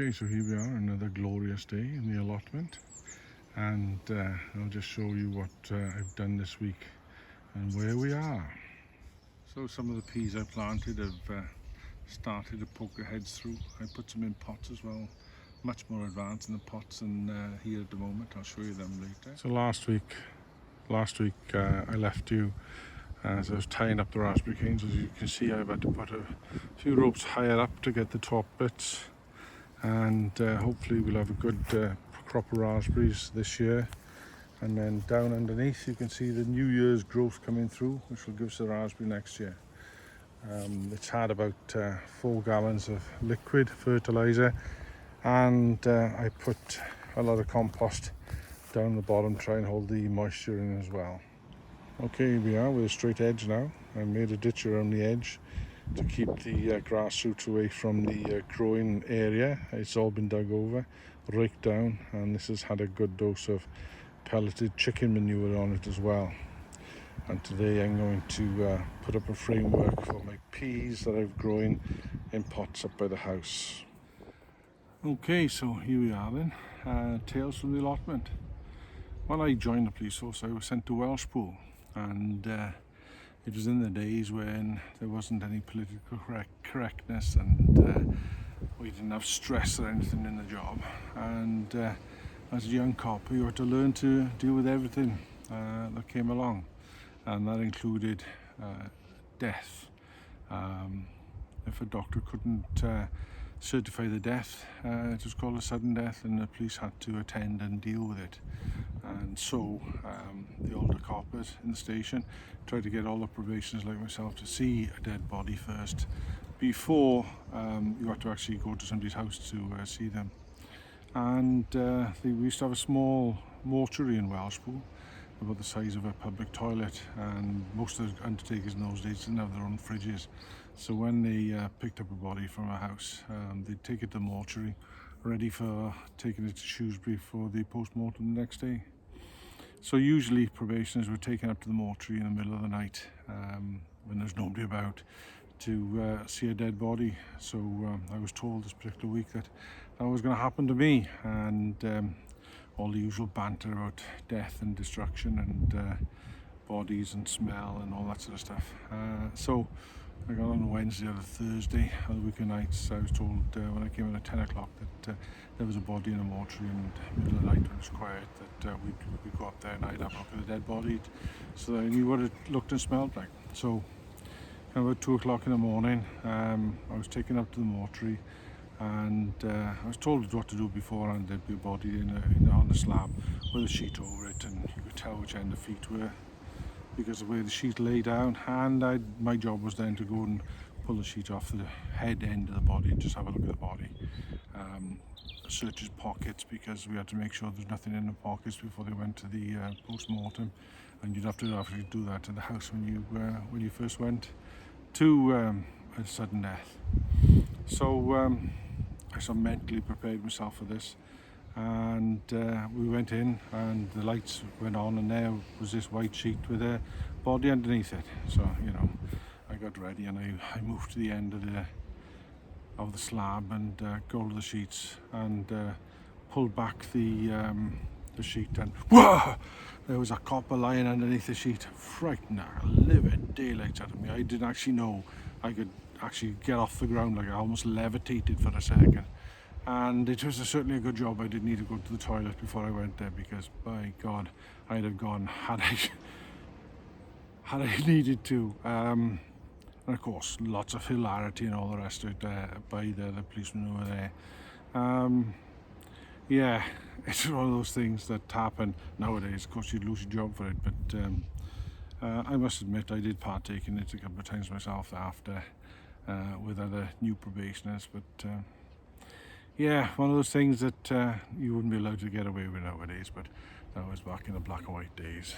Okay, so here we are, another glorious day in the allotment, and I'll just show you what I've done this week and where we are. So some of the peas I planted have started to poke their heads through. I put some in pots as well, much more advanced in the pots than here at the moment. I'll show you them later. So last week I left you as I was tying up the raspberry canes. As you can see, I've had to put a few ropes higher up to get the top bits, and hopefully we'll have a good crop of raspberries this year. And then down underneath you can see the New Year's growth coming through, which will give us the raspberry next year. It's had about 4 gallons of liquid fertilizer, and I put a lot of compost down the bottom to try and hold the moisture in as well. Okay, here we are with a straight edge now. I made a ditch around the edge to keep the grass roots away from the growing area. It's all been dug over, raked down, and this has had a good dose of pelleted chicken manure on it as well. And today I'm going to put up a framework for my peas that I've grown in pots up by the house. Okay, so here we are then, tales from the allotment. When I joined the police force, I was sent to Welshpool, and it was in the days when there wasn't any political correctness, and we didn't have stress or anything in the job. And as a young cop, you had to learn to deal with everything that came along, and that included death. If a doctor couldn't certify the death, it was called a sudden death, and the police had to attend and deal with it. And so the older coppers in the station tried to get all the probationers like myself to see a dead body first before you had to actually go to somebody's house to see them. And we used to have a small mortuary in Welshpool, about the size of a public toilet, and most of the undertakers in those days didn't have their own fridges. So when they picked up a body from a house, they'd take it to the mortuary, ready for taking it to Shrewsbury for the post-mortem the next day. So usually probationers were taken up to the mortuary in the middle of the night when there's nobody about to see a dead body. So I was told this particular week that was going to happen to me, and all the usual banter about death and destruction and bodies and smell and all that sort of stuff. So I got on Wednesday or Thursday of the week of nights. I was told when I came in at 10 o'clock that there was a body in a mortuary, and in the middle of the night when it was quiet, that we'd go up there and I'd have a look at the dead body, so that I knew what it looked and smelled like. So about 2 o'clock in the morning, I was taken up to the mortuary, and I was told what to do beforehand. There'd be a body on the slab with a sheet over it, and you could tell which end the feet were because of the way the sheet lay down. And my job was then to go and pull the sheet off the head end of the body and just have a look at the body. Search his pockets, because we had to make sure there's nothing in the pockets before they went to the post-mortem, and you'd have to actually do that at the house when you first went to a sudden death. So I sort of mentally prepared myself for this, and we went in, and the lights went on, and there was this white sheet with a body underneath it. So I got ready, and I moved to the end of the slab and got to the sheets and pulled back the sheet, and whoa! There was a copper lying underneath the sheet, frightening the living daylights out of me. I didn't actually know I could actually get off the ground. Like, I almost levitated for a second, and it was certainly a good job I didn't need to go to the toilet before I went there, because by God, I'd have gone had I needed to. And of course, lots of hilarity and all the rest of it by the policemen who were there. Yeah, it's one of those things that happen nowadays. Of course, you'd lose your job for it, but I must admit I did partake in it a couple of times myself after with other new probationers. But yeah, one of those things that you wouldn't be allowed to get away with nowadays, but that was back in the black and white days.